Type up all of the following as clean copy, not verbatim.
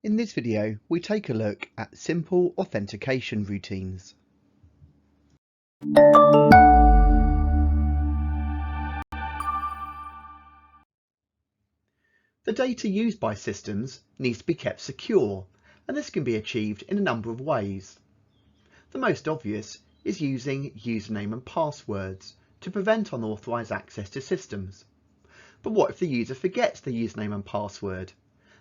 In this video, we take a look at simple authentication routines. The data used by systems needs to be kept secure, and this can be achieved in a number of ways. The most obvious is using username and passwords to prevent unauthorized access to systems. But what if the user forgets the username and password?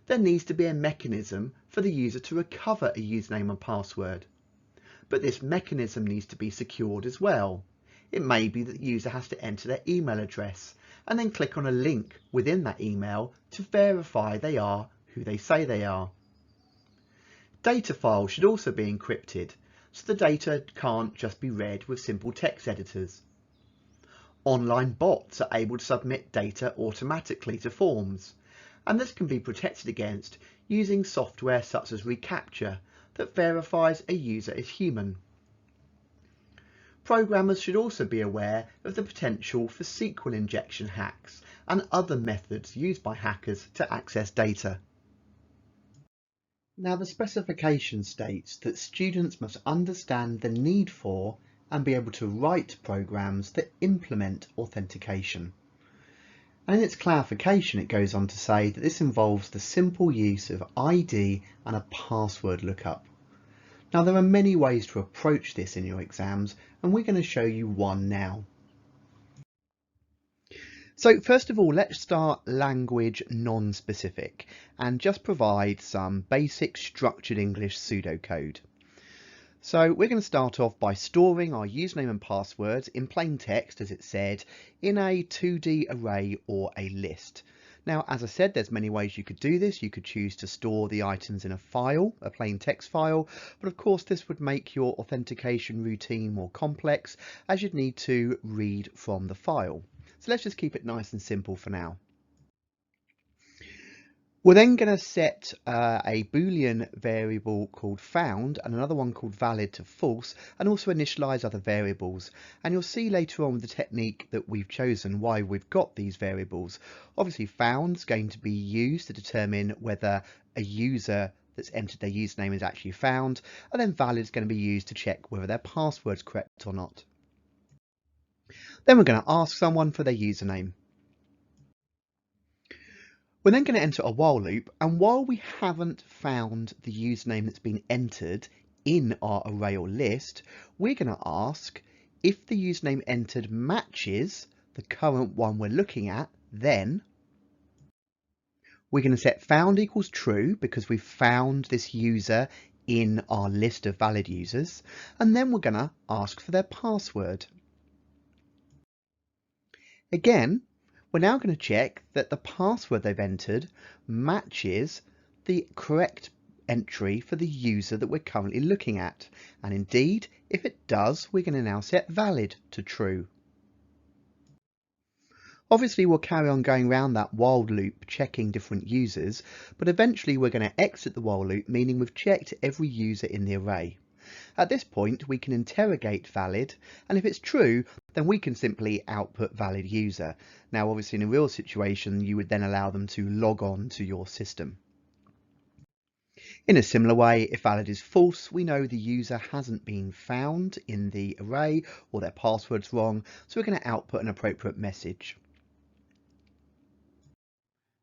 There needs to be a mechanism for the user to recover a username and password. But this mechanism needs to be secured as well. It may be that the user has to enter their email address and then click on a link within that email to verify they are who they say they are. Data files should also be encrypted, so the data can't just be read with simple text editors. Online bots are able to submit data automatically to forms, and this can be protected against using software such as reCAPTCHA that verifies a user is human. Programmers should also be aware of the potential for SQL injection hacks and other methods used by hackers to access data. Now, the specification states that students must understand the need for and be able to write programs that implement authentication. And in its clarification, it goes on to say that this involves the simple use of ID and a password lookup. Now, there are many ways to approach this in your exams, and we're going to show you one now. So first of all, let's start language non-specific and just provide some basic structured English pseudocode. So we're going to start off by storing our username and passwords in plain text, as it said, in a 2D array or a list. Now, as I said, there's many ways you could do this. You could choose to store the items in a file, a plain text file, but of course this would make your authentication routine more complex as you'd need to read from the file. So let's just keep it nice and simple for now. We're then going to set a Boolean variable called found and another one called valid to false, and also initialize other variables. And you'll see later on with the technique that we've chosen why we've got these variables. Obviously, found is going to be used to determine whether a user that's entered their username is actually found, and then valid is going to be used to check whether their password's correct or not. Then we're going to ask someone for their username. We're then going to enter a while loop, and while we haven't found the username that's been entered in our array or list, we're going to ask if the username entered matches the current one we're looking at, then we're going to set found equals true because we've found this user in our list of valid users, and then we're going to ask for their password. Again, we're now going to check that the password they've entered matches the correct entry for the user that we're currently looking at. And indeed, if it does, we're going to now set valid to true. Obviously, we'll carry on going around that while loop, checking different users, but eventually we're going to exit the while loop, meaning we've checked every user in the array. At this point, we can interrogate valid, and if it's true, then we can simply output valid user. Now, obviously, in a real situation, you would then allow them to log on to your system. In a similar way, if valid is false, we know the user hasn't been found in the array or their password's wrong, so we're going to output an appropriate message.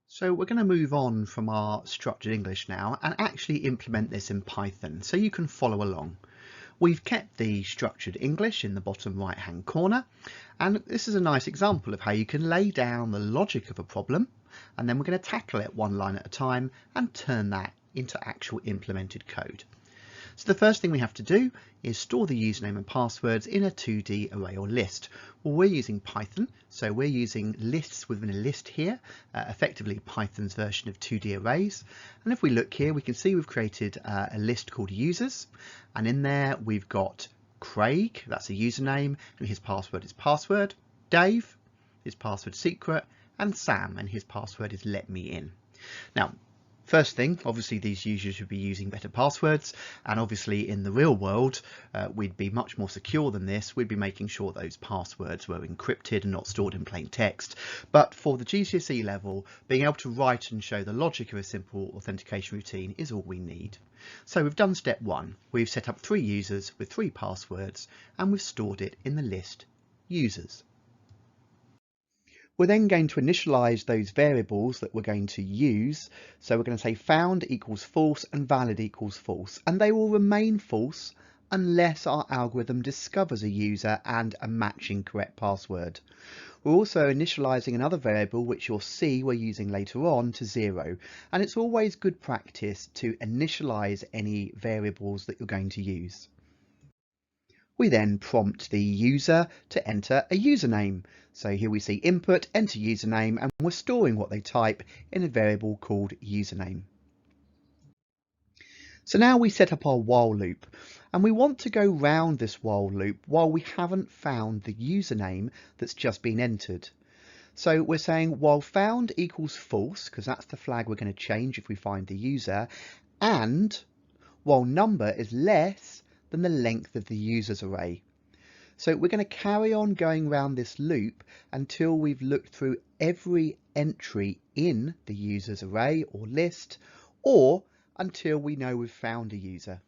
So we're going to move on from our structured English now and actually implement this in Python so you can follow along. We've kept the structured English in the bottom right hand corner, and this is a nice example of how you can lay down the logic of a problem, and then we're going to tackle it one line at a time and turn that into actual implemented code. So the first thing we have to do is store the username and passwords in a 2D array or list. Well, we're using Python, so we're using lists within a list here, effectively Python's version of 2D arrays. And if we look here, we can see we've created a list called users, and in there we've got Craig, that's a username, and his password is password, Dave, his password secret, and Sam, and his password is let me in. Now, First thing, obviously these users should be using better passwords, and obviously in the real world we'd be much more secure than this. We'd be making sure those passwords were encrypted and not stored in plain text. But for the GCSE level, being able to write and show the logic of a simple authentication routine is all we need. So we've done step one. We've set up 3 users with 3 passwords, and we've stored it in the list users. We're then going to initialize those variables that we're going to use. So we're going to say found equals false and valid equals false, and they will remain false unless our algorithm discovers a user and a matching correct password. We're also initializing another variable which you'll see we're using later on to 0, and it's always good practice to initialize any variables that you're going to use. We then prompt the user to enter a username. So here we see input, enter username, and we're storing what they type in a variable called username. So now we set up our while loop, and we want to go round this while loop while we haven't found the username that's just been entered. So we're saying while found equals false, because that's the flag we're going to change if we find the user, and while number is less than the length of the users array. So we're going to carry on going around this loop until we've looked through every entry in the users array or list, or until we know we've found a user.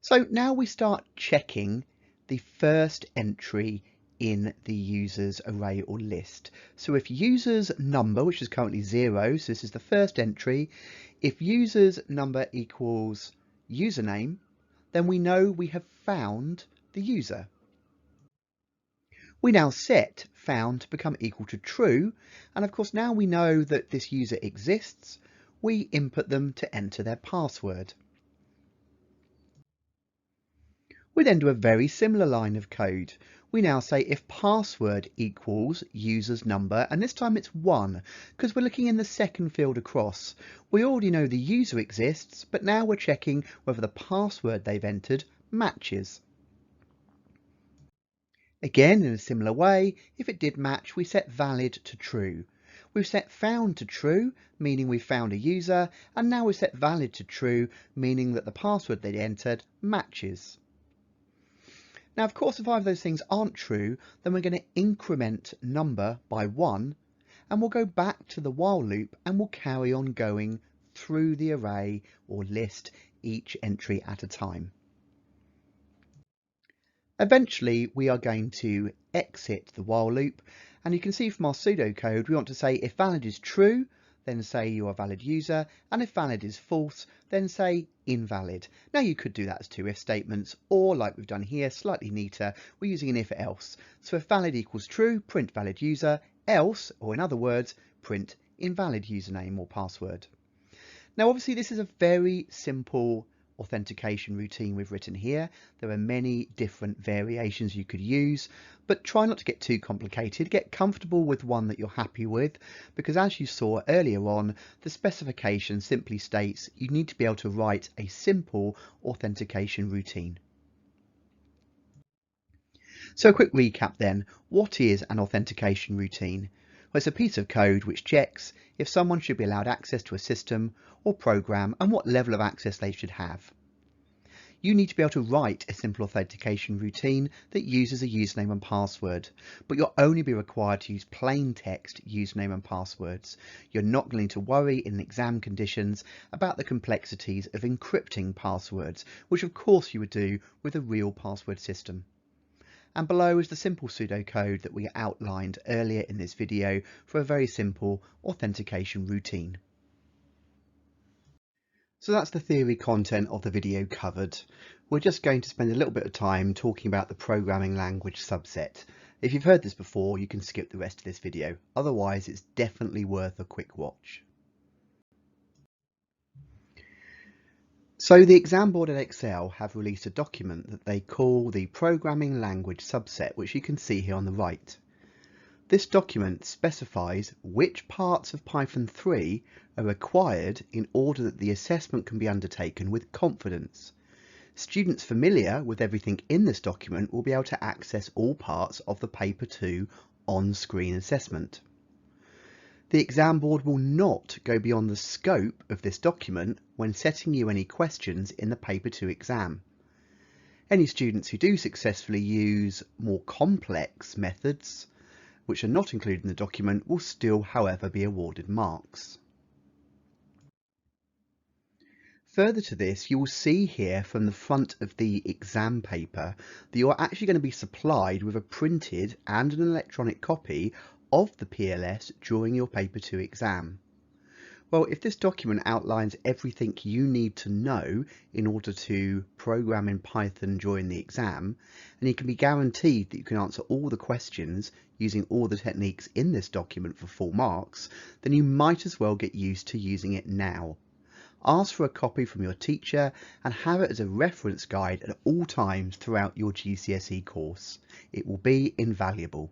So now we start checking the first entry in the users array or list. So if users number, which is currently 0, so this is the first entry, if users number equals username, then we know we have found the user. We now set found to become equal to true, and of course now we know that this user exists, we input them to enter their password. We then do a very similar line of code. We now say if password equals user's number, and this time it's 1 because we're looking in the second field across. We already know the user exists, but now we're checking whether the password they've entered matches. Again, in a similar way, if it did match, we set valid to true. We've set found to true, meaning we've found a user, and now we've set valid to true, meaning that the password they entered matches. Now, of course, if either of those things aren't true, then we're going to increment number by 1, and we'll go back to the while loop and we'll carry on going through the array or list each entry at a time. Eventually, we are going to exit the while loop, and you can see from our pseudocode, we want to say if valid is true, then say you are a valid user, and if valid is false, then say invalid. Now you could do that as 2 if statements, or like we've done here, slightly neater, we're using an if else. So if valid equals true, print valid user, else, or in other words, print invalid username or password. Now obviously this is a very simple authentication routine we've written here. There are many different variations you could use, but try not to get too complicated. Get comfortable with one that you're happy with, because as you saw earlier on, the specification simply states you need to be able to write a simple authentication routine. So a quick recap then, what is an authentication routine? Well, it's a piece of code which checks if someone should be allowed access to a system or program and what level of access they should have. You need to be able to write a simple authentication routine that uses a username and password, but you'll only be required to use plain text username and passwords. You're not going to worry in exam conditions about the complexities of encrypting passwords, which of course you would do with a real password system. And below is the simple pseudocode that we outlined earlier in this video for a very simple authentication routine. So that's the theory content of the video covered. We're just going to spend a little bit of time talking about the programming language subset. If you've heard this before, you can skip the rest of this video. Otherwise, it's definitely worth a quick watch. So the exam board at Excel have released a document that they call the Programming Language Subset, which you can see here on the right. This document specifies which parts of Python 3 are required in order that the assessment can be undertaken with confidence. Students familiar with everything in this document will be able to access all parts of the Paper 2 on-screen assessment. The exam board will not go beyond the scope of this document when setting you any questions in the Paper 2 exam. Any students who do successfully use more complex methods, which are not included in the document, will still, however, be awarded marks. Further to this, you will see here from the front of the exam paper that you're actually going to be supplied with a printed and an electronic copy of the PLS during your Paper 2 exam. Well, if this document outlines everything you need to know in order to program in Python during the exam, and you can be guaranteed that you can answer all the questions using all the techniques in this document for full marks, then you might as well get used to using it now. Ask for a copy from your teacher and have it as a reference guide at all times throughout your GCSE course. It will be invaluable.